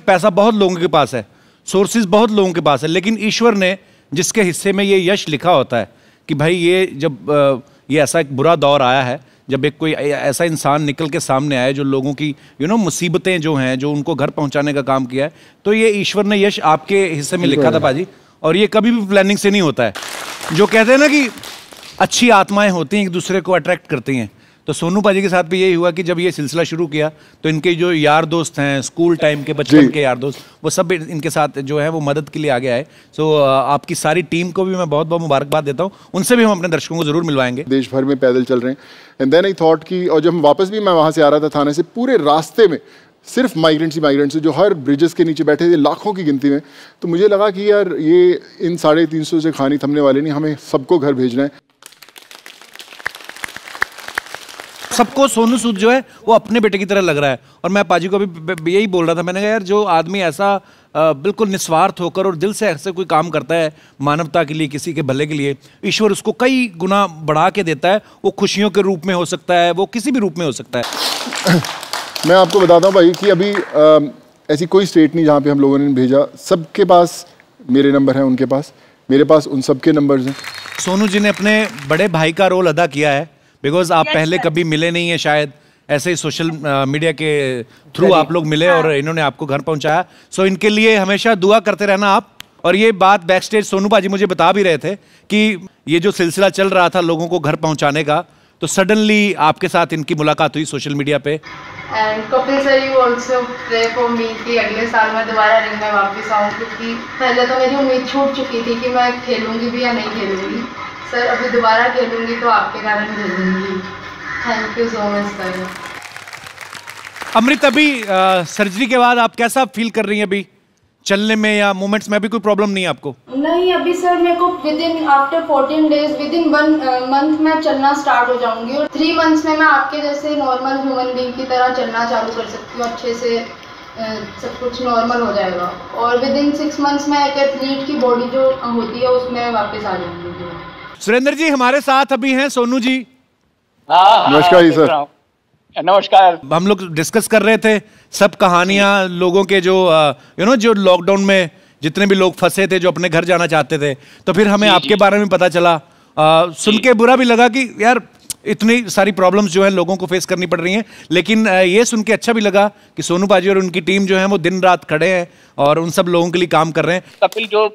पैसा बहुत लोगों के पास है, सोर्सेज बहुत लोगों के पास है, लेकिन ईश्वर ने जिसके हिस्से में ये यश लिखा होता है कि भाई ये जब ये ऐसा एक बुरा दौर आया है, जब एक कोई ऐसा इंसान निकल के सामने आया जो लोगों की मुसीबतें जो हैं, जो उनको घर पहुंचाने का काम किया है, तो ये ईश्वर ने यश आपके हिस्से में लिखा था पाजी। और ये कभी भी प्लानिंग से नहीं होता है। जो कहते हैं ना कि अच्छी आत्माएं होती हैं, एक दूसरे को अट्रैक्ट करती हैं, तो सोनू पाजी के साथ भी यही हुआ कि जब ये सिलसिला शुरू किया तो इनके जो यार दोस्त हैं, स्कूल टाइम के, बचपन के यार दोस्त, वो सब इनके साथ जो है वो मदद के लिए आगे आए। सो आपकी सारी टीम को भी मैं बहुत बहुत मुबारकबाद देता हूँ। उनसे भी हम अपने दर्शकों को जरूर मिलवाएंगे। देश भर में पैदल चल रहे हैं। एंड देन आई थॉट कि, और जब वापस भी मैं वहाँ से आ रहा था थाने से, पूरे रास्ते में सिर्फ माइग्रेंट्स जो हर ब्रिजेस के नीचे बैठे थे लाखों की गिनती में, तो मुझे लगा कि यार ये इन 350 से खानी थमने वाले नहीं, हमें सबको घर भेजना है। सबको सोनू सूद जो है वो अपने बेटे की तरह लग रहा है। और मैं पाजी को भी यही बोल रहा था, मैंने कहा यार जो आदमी ऐसा बिल्कुल निस्वार्थ होकर और दिल से ऐसे कोई काम करता है मानवता के लिए, किसी के भले के लिए, ईश्वर उसको कई गुना बढ़ा के देता है। वो खुशियों के रूप में हो सकता है, वो किसी भी रूप में हो सकता है। मैं आपको बताता हूँ भाई कि अभी ऐसी कोई स्टेट नहीं जहाँ पे हम लोगों ने भेजा। सबके पास मेरे नंबर हैं, उनके पास, मेरे पास उन सबके नंबर्स हैं। सोनू जी ने अपने बड़े भाई का रोल अदा किया है, बिकॉज आप पहले कभी मिले नहीं है शायद, ऐसे ही सोशल मीडिया के थ्रू आप लोग मिले और इन्होंने आपको घर पहुंचाया। सो इनके लिए हमेशा दुआ करते रहना आप। और ये बात बैक स्टेज सोनू बाजी मुझे बता भी रहे थे कि ये जो सिलसिला चल रहा था लोगों को घर पहुंचाने का, तो सडनली आपके साथ इनकी मुलाकात हुई सोशल मीडिया पे। And Kapil sir, you also pray for me कि अगले साल मैं दोबारा रिंग में वापस आऊँ, क्योंकि पहले तो मेरी उम्मीद छूट चुकी थी कि मैं खेलूंगी भी या नहीं खेलूंगी। सर अभी दोबारा खेलूंगी तो आपके कारण खेलूंगी। Thank you so much sir. Amrit, अभी सर्जरी के बाद आप कैसा फील कर रही हैं? अभी चलने में या मूवमेंट्स में अभी कोई प्रॉब्लम नहीं है आपको? नहीं, अभी सर मेरे को within after 14 days, within 1 month में चलना स्टार्ट हो जाऊंगी। और 3 मंथ्स में मैं आपके जैसे नॉर्मल ह्यूमन बीइंग की तरह चलना चालू कर सकती हूँ। अच्छे से सब कुछ नॉर्मल हो जाएगा। और विदिन 6 मंथ्स में एक एथलीट की बॉडी जो होती है उसमें वापस आ जाऊंगी। सुरेंद्र जी हमारे साथ अभी हैं, सोनू जी। नमस्कार जी सर। नमस्कार। हम लोग डिस्कस कर रहे थे सब कहानियां लोगों के जो जो लॉकडाउन में जितने भी लोग फंसे थे, जो अपने घर जाना चाहते थे, तो फिर हमें आपके बारे में पता चला। सुन के बुरा भी लगा कि यार इतनी सारी प्रॉब्लम्स जो है लोगों को फेस करनी पड़ रही हैं, लेकिन ये सुन के अच्छा भी लगा कि सोनू पाजी और उनकी टीम जो है वो दिन रात खड़े हैं और उन सब लोगों के लिए काम कर रहे हैं। कपिल जो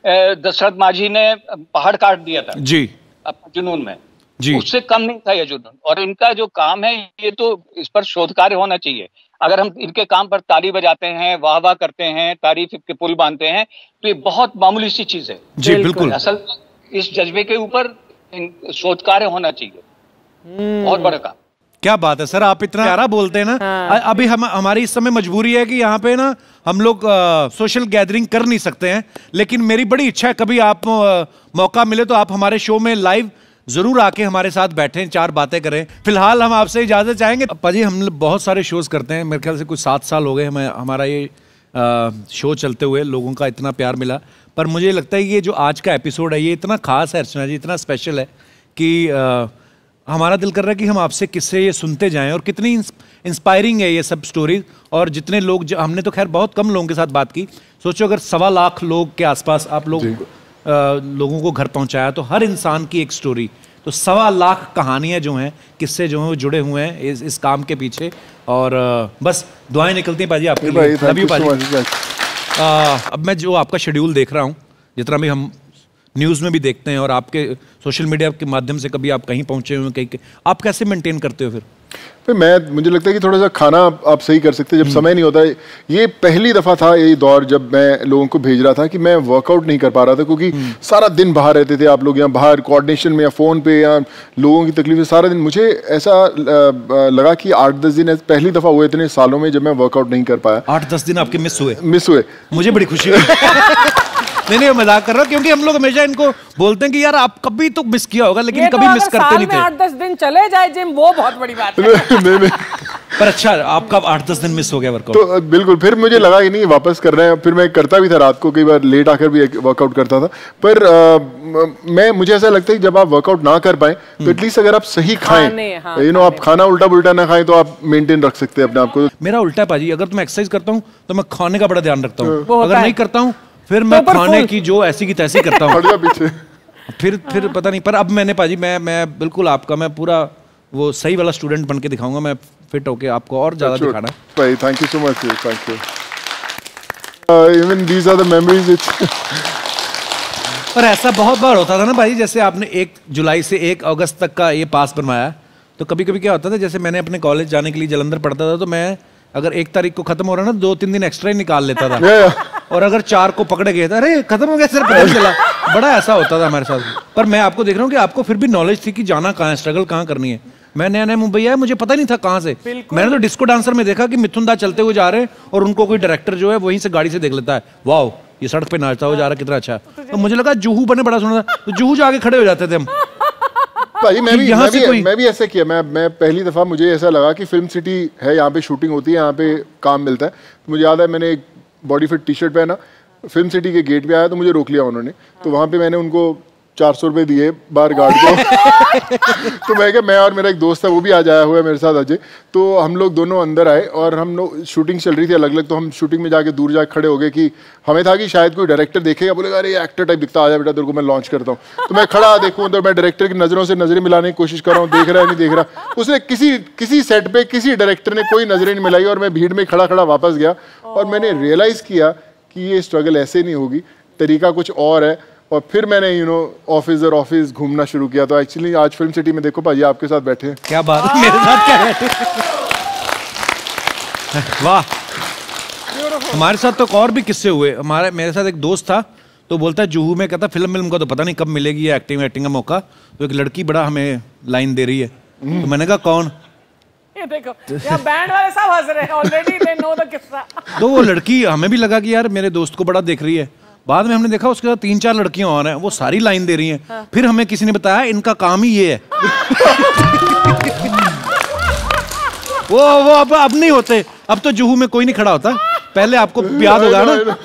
दशरथ माझी ने पहाड़ काट दिया था जी जुनून में जी, उससे कम नहीं था ये जुनून। और इनका जो काम है ये तो इस पर शोध कार्य होना चाहिए। अगर हम इनके काम पर ताली बजाते हैं, वाह वाह करते हैं, तारीफ के पुल बांधते हैं, तो ये बहुत मामूली सी चीज है। जी बिल्कुल। असल इस जज्बे के ऊपर शोध कार्य होना चाहिए। बहुत बड़ा काम। क्या बात है सर, आप इतना प्यारा बोलते हैं ना। हाँ। अभी हमारी इस समय मजबूरी है कि यहाँ पे ना हम लोग सोशल गैदरिंग कर नहीं सकते हैं, लेकिन मेरी बड़ी इच्छा है कभी आप मौका मिले तो आप हमारे शो में लाइव जरूर आके हमारे साथ बैठें, 4 बातें करें। फिलहाल हम आपसे इजाजत चाहेंगे। पाजी हम बहुत सारे शोज करते हैं, मेरे ख्याल से कुछ 7 साल हो गए हमें हमारा ये शो चलते हुए, लोगों का इतना प्यार मिला। पर मुझे लगता है कि ये जो आज का एपिसोड है ये इतना खास है अर्चना जी, इतना स्पेशल है कि हमारा दिल कर रहा है कि हम आपसे किस्से ये सुनते जाएं। और कितनी इंस्पायरिंग है ये सब स्टोरीज। और जितने लोग हमने तो खैर बहुत कम लोगों के साथ बात की, सोचो अगर 1.25 लाख लोग के आसपास आप लोग लोगों को घर पहुंचाया, तो हर इंसान की एक स्टोरी, तो 1.25 लाख कहानियां जो हैं, किस्से जो हैं वो जुड़े हुए हैं इस काम के पीछे। और बस दुआएं निकलती हैं पाजी आपके लिए। लव यू पाजी। अब मैं जो आपका शेड्यूल देख रहा हूँ, जितना भी हम न्यूज़ में भी देखते हैं और आपके सोशल मीडिया के माध्यम से कभी आप कहीं पहुंचे हुए, कहीं आप कैसे मेंटेन करते हो फिर? मुझे लगता है कि थोड़ा सा खाना आप सही कर सकते हैं जब समय नहीं होता है। ये पहली दफ़ा था ये दौर जब मैं लोगों को भेज रहा था कि मैं वर्कआउट नहीं कर पा रहा था, क्योंकि सारा दिन बाहर रहते थे आप लोग, यहाँ बाहर कोऑर्डिनेशन में या फ़ोन पे या लोगों की तकलीफ सारा दिन। मुझे ऐसा लगा कि 8-10 दिन पहली दफ़ा हुए इतने सालों में जब मैं वर्कआउट नहीं कर पाया। 8-10 दिन आपके मिस हुए? मुझे बड़ी खुशी हुई। नहीं मजाक कर रहा हूँ, क्योंकि हम लोग हमेशा इनको बोलते हैं कि यार आप कभी तो मिस किया होगा, लेकिन कभी मिस करते नहीं थे। 8-10 दिन चले जाए जिम, वो बहुत बड़ी बात है। नहीं पर अच्छा आपका 8-10 दिन मिस हो गया वर्कआउट। तो बिल्कुल, फिर मुझे लगा कि नहीं वापस कर रहे हैं, फिर मैं करता भी था रात को, कई बार लेट आकर भी वर्कआउट करता था। पर मुझे ऐसा लगता है कि जब आप वर्कआउट ना कर पाए तो एटलीस्ट अगर आप सही खाएं, आप खाना उल्टा पुल्टा ना खाएं तो आप मेंटेन रख सकते हैं अपने आप को। मेरा उल्टा है पाजी, अगर मैं एक्सरसाइज करता हूँ तो मैं खाने का बड़ा ध्यान रखता हूँ, अगर नहीं करता हूँ फिर मैं खाने की जो ऐसी की तैसी करता हूँ पीछे फिर पता नहीं। पर अब मैंने पाजी मैं बिल्कुल आपका मैं पूरा वो सही वाला स्टूडेंट बन के दिखाऊंगा, मैं फिट होके आपको और ज्यादा दिखाना है भाई। Thank you so much, thank you. Even these are the memories. पर ऐसा बहुत बार होता था ना भाई, जैसे आपने 1 जुलाई से 1 अगस्त तक का ये पास बनवाया, तो कभी कभी क्या होता था, जैसे मैंने अपने कॉलेज जाने के लिए जलंधर पढ़ता था, तो मैं अगर 1 तारीख को खत्म हो रहा ना 2-3 दिन एक्स्ट्रा ही निकाल लेता था और अगर 4 को पकड़े गए था, अरे खत्म हो गया सर, पता नहीं चला। बड़ा ऐसा होता था हमारे साथ। पर मैं आपको देख रहा हूँ कि आपको फिर भी नॉलेज थी कि जाना कहाँ है, स्ट्रगल कहाँ करनी है। मैं नया मुंबई आया, मुझे पता नहीं था कहाँ से। मैंने तो डिस्को डांसर में देखा कि मिथुन दा चलते हुए जा रहे हैं और उनको कोई डायरेक्टर जो है वहीं से गाड़ी से देख लेता है, वाह ये सड़क पे नाचता हुआ जा रहा है, कितना अच्छा। तो मुझे लगा जुहू बने बड़ा सुना था, तो जुहू जाके खड़े हो जाते थे हम। भाई मैं भी ऐसे किया। मैं पहली दफा मुझे ऐसा लगा कि फिल्म सिटी है, यहाँ पे शूटिंग होती है, यहाँ पे काम मिलता है। तो मुझे याद है मैंने एक बॉडी फिट टी शर्ट पहना, फिल्म सिटी के गेट पे आया तो मुझे रोक लिया उन्होंने। तो वहाँ पे मैंने उनको 400 रुपये दिए बार गार्ड को। तो मैं क्या, मैं और मेरा एक दोस्त है वो भी आज आया हुआ है मेरे साथ, अजय। तो हम लोग दोनों अंदर आए और हम लोग शूटिंग चल रही थी अलग अलग, तो हम शूटिंग में जाके दूर जाके खड़े हो गए कि हमें था कि शायद कोई डायरेक्टर देखेगा, बोलेगा अरे ये एक्टर टाइप दिखता, आ जा बेटा तेरे को मैं लॉन्च करता हूँ। तो मैं खड़ा देखूँ तो मैं डायरेक्टर की नज़रों से नजरें मिलाने की कोशिश कर रहा हूँ, देख रहा है नहीं देख रहा। उसने किसी सेट पे किसी डायरेक्टर ने कोई नजरें नहीं मिलाई और मैं भीड़ में खड़ा खड़ा वापस गया और मैंने रियलाइज किया कि ये स्ट्रगल ऐसे नहीं होगी, तरीका कुछ और है। और फिर मैंने ऑफिस घूमना शुरू किया। तो एक्चुअली आज फिल्म सिटी में देखो भाई आपके साथ बैठे हैं। क्या बात है, मेरे साथ क्या बैठे। वाह, हमारे साथ तो और भी किस्से हुए। मेरे साथ एक दोस्त था, तो बोलता है जुहू में, कहता फिल्म का तो पता नहीं कब मिलेगी एक्टिंग का मौका, तो एक लड़की बड़ा हमें लाइन दे रही है। तो मैंने कहा कौन? ये देखो यहाँ बैंड वाले सब हंस रहे हैं ऑलरेडी, दे नो द किस्सा। तो वो लड़की, हमें भी लगा कि यार मेरे दोस्त को बड़ा देख रही है। बाद में हमने देखा उसके साथ 3-4 लड़कियां और हैं, वो सारी लाइन दे रही हैं। हाँ। फिर हमें किसी ने बताया इनका काम ही ये है। वो अब नहीं होते, अब तो जुहू में कोई नहीं खड़ा होता। पहले आपको याद होगा ना।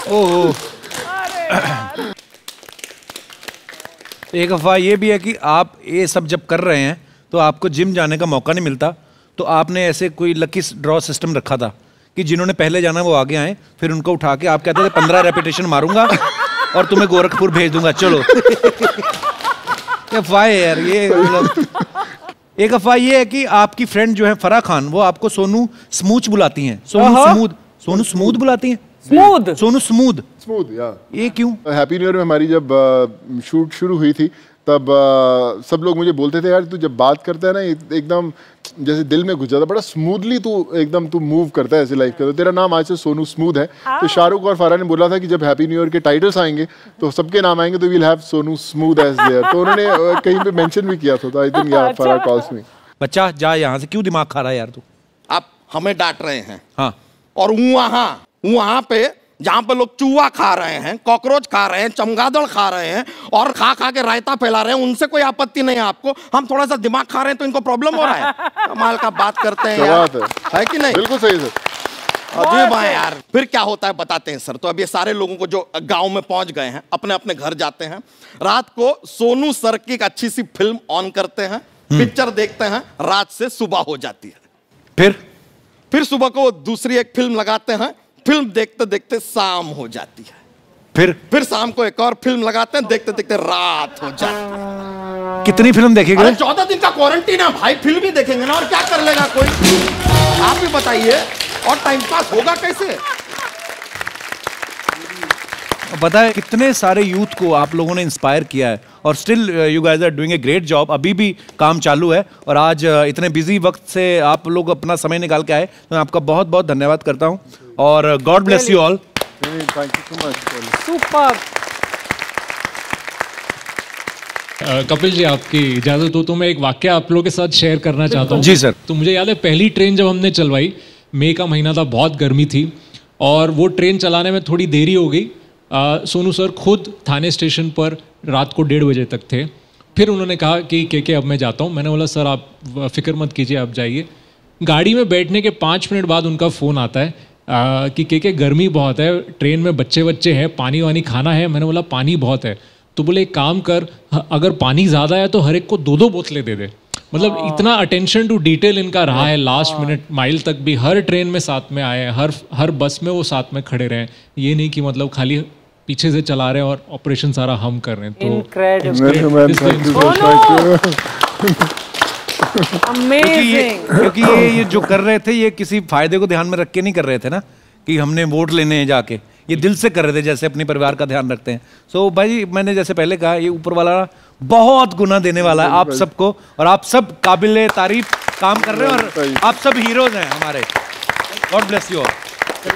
ओह, एक अफवाह ये भी है कि आप ये सब जब कर रहे हैं तो आपको जिम जाने का मौका नहीं मिलता, तो आपने ऐसे कोई लकी ड्रॉ सिस्टम रखा था कि जिन्होंने पहले जाना वो आगे आए, फिर उनको उठा के आप कहते थे 15 रेपिटेशन मारूंगा और तुम्हें गोरखपुर भेज दूंगा, चलो। अफवाह है यार ये, मतलब एक अफवाह ये है कि आपकी फ्रेंड जो है फराह खान, वो आपको सोनू स्मूच बुलाती हैं। सोनू स्मूथ बुलाती हैं। सोनू स्मूथ या ये क्यों? हैप्पी न्यू ईयर में हमारी जब शूट शुरू हुई थी तब सब लोग मुझे बोलते थे यार तू जब बात करता है ना एकदम जैसे दिल में घुस जाता, बड़ा स्मूथली तू मूव करता है ऐसे लाइफ का। तो तेरा नाम आज से सोनू स्मूथ है। तो शाहरुख और फराह ने बोला था कि जब हैप्पी न्यू ईयर के टाइटल्स आएंगे तो सबके नाम आएंगे तो we'll have Sonu smooth as there. तो उन्होंने कहीं पे मेंशन भी किया था। तो आई थिंक यार फराह कॉल्स मी। बच्चा जा यहाँ से, क्यों दिमाग खा रहा है यार तू? आप हमें डांट रहे हैं। हाँ, और वहां पे जहां पे लोग चूहा खा रहे हैं, कॉकरोच खा रहे हैं, चमगादड़ खा रहे हैं और खा के रायता फैला रहे हैं, उनसे कोई आपत्ति नहीं है आपको। हम थोड़ा सा दिमाग खा रहे हैं तो इनको प्रॉब्लम हो रहा है। कमाल का बात करते हैं यार, है कि नहीं? बिल्कुल सही सर। अजीब है यार। फिर क्या होता है बताते हैं सर। तो अब ये सारे लोगों को जो गांव में पहुंच गए हैं अपने अपने घर जाते हैं, रात को सोनू सर की एक अच्छी सी फिल्म ऑन करते हैं, पिक्चर देखते हैं, रात से सुबह हो जाती है। फिर सुबह को दूसरी एक फिल्म लगाते हैं, फिल्म देखते देखते शाम हो जाती है। फिर शाम को एक और फिल्म लगाते हैं, देखते देखते रात हो जाती है। कितनी फिल्म देखेंगे? 14 दिन का क्वारंटीन है भाई, फिल्म ही देखेंगे ना, और क्या कर लेगा कोई? आप भी बताइए, और टाइम पास होगा कैसे? पता है कितने सारे यूथ को आप लोगों ने इंस्पायर किया है, और still you guys are doing a great job. अभी भी काम चालू है, और आज इतने बिजी वक्त से आप लोग अपना समय निकाल के आए, तो मैं आपका बहुत बहुत धन्यवाद करता हूं, और god bless you all. Thank you so much. Super. Kapil ji, आपकी इजाजत हो तो मैं एक वाकया आप लोगों के साथ शेयर करना चाहता हूँ। जी सर। तो मुझे याद है पहली ट्रेन जब हमने चलवाई, मई का महीना था, बहुत गर्मी थी, और वो ट्रेन चलाने में थोड़ी देरी हो गई। सोनू सर खुद थाने स्टेशन पर रात को 1:30 बजे तक थे। फिर उन्होंने कहा कि के अब मैं जाता हूँ। मैंने बोला सर आप फिक्र मत कीजिए, आप जाइए। गाड़ी में बैठने के 5 मिनट बाद उनका फ़ोन आता है कि के गर्मी बहुत है, ट्रेन में बच्चे हैं, पानी वानी खाना है। मैंने बोला पानी बहुत है। तो बोले एक काम कर, अगर पानी ज़्यादा है तो हर एक को 2-2 बोतलें दे दे। मतलब इतना अटेंशन टू डिटेल इनका रहा है। लास्ट मिनट माइल तक भी हर ट्रेन में साथ में आए, हर बस में वो साथ में खड़े रहे। ये नहीं कि मतलब खाली पीछे से चला रहे हैं और ऑपरेशन सारा हम कर रहे हैं। तो क्योंकि ये जो कर रहे थे ये किसी फायदे को ध्यान में रख के नहीं कर रहे थे ना, कि हमने वोट लेने हैं जाके। ये दिल से कर रहे थे, जैसे अपने परिवार का ध्यान रखते हैं। सो भाई मैंने जैसे पहले कहा, ये ऊपर वाला बहुत गुना देने वाला है आप सबको, और आप सब काबिले तारीफ काम कर रहे हैं, और आप सब हीरोज हैं हमारे। God bless you all.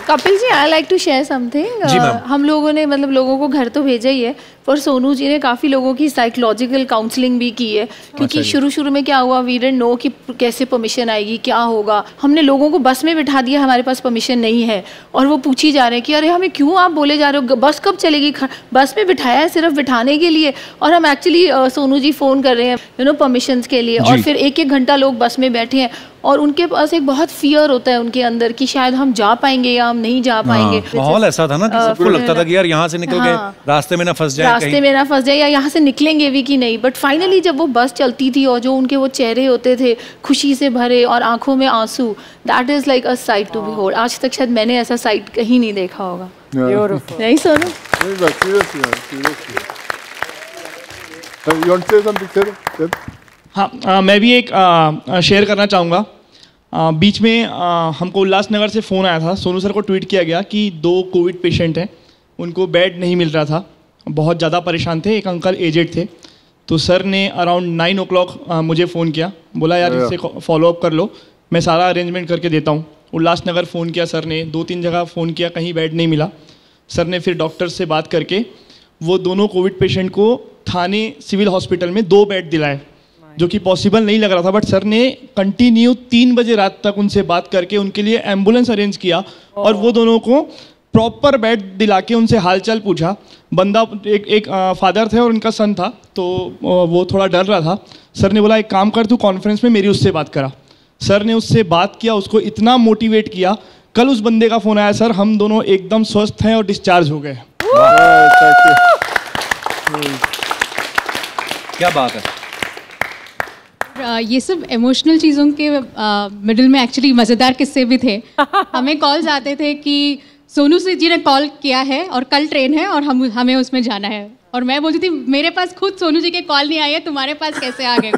Kapil ji, I like to share something. हम लोगों ने मतलब लोगों को घर तो भेजा ही है, पर सोनू जी ने काफ़ी लोगों की साइकोलॉजिकल काउंसलिंग भी की है। क्योंकि शुरू में क्या हुआ, वी डिडंट नो कि कैसे परमिशन आएगी, क्या होगा। हमने लोगों को बस में बिठा दिया, हमारे पास परमिशन नहीं है, और वो पूछी जा रहे हैं कि अरे हमें क्यों आप बोले जा रहे हो, बस कब चलेगी। बस में बिठाया है सिर्फ बिठाने के लिए, और हम एक्चुअली सोनू जी फ़ोन कर रहे हैं परमिशन के लिए, और फिर 1-1 घंटा लोग बस में बैठे हैं, और उनके पास एक बहुत फियर होता है उनके अंदर कि शायद हम जा पाएंगे या हम नहीं जा पाएंगे। माहौल ऐसा था ना कि सबको लगता था कि यार यहाँ से निकल के रास्ते में ना फंस जाए, या यहाँ से निकलेंगे भी कि नहीं। बट फाइनली जब वो बस चलती थी और जो उनके वो चेहरे होते थे खुशी से भरे और आंखों में आंसू, that is like a sight to behold. आज तक शायद मैंने ऐसा साइट कहीं नहीं देखा होगा। नहीं सोनू? हाँ, मैं भी एक शेयर करना चाहूँगा। बीच में हमको उल्लासनगर से फ़ोन आया था, सोनू सर को ट्वीट किया गया कि 2 कोविड पेशेंट हैं, उनको बेड नहीं मिल रहा था, बहुत ज़्यादा परेशान थे। एक अंकल एजेड थे, तो सर ने अराउंड 9 o'clock मुझे फ़ोन किया, बोला यार इससे फॉलोअप कर लो, मैं सारा अरेंजमेंट करके देता हूँ। उल्लासनगर फ़ोन किया सर ने, 2-3 जगह फ़ोन किया, कहीं बेड नहीं मिला। सर ने फिर डॉक्टर से बात करके वो दोनों कोविड पेशेंट को थाने सिविल हॉस्पिटल में 2 बेड दिलाए, जो कि पॉसिबल नहीं लग रहा था। बट सर ने कंटिन्यू 3 बजे रात तक उनसे बात करके उनके लिए एम्बुलेंस अरेंज किया, और वो दोनों को प्रॉपर बेड दिला के उनसे हालचाल पूछा। बंदा एक फादर थे और उनका सन था, तो वो थोड़ा डर रहा था। सर ने बोला एक काम कर, तू कॉन्फ्रेंस में मेरी उससे बात करा। सर ने उससे बात किया, उसको इतना मोटिवेट किया। कल उस बंदे का फ़ोन आया, सर हम दोनों एकदम स्वस्थ हैं और डिस्चार्ज हो गए। क्या बात है। ये सब इमोशनल चीज़ों के मिडिल में एक्चुअली मज़ेदार किस्से भी थे। हमें कॉल्स आते थे कि सोनू जी ने कॉल किया है और कल ट्रेन है और हमें उसमें जाना है, और मैं बोलती थी मेरे पास खुद सोनू जी के कॉल नहीं आई है, तुम्हारे पास कैसे आ गए?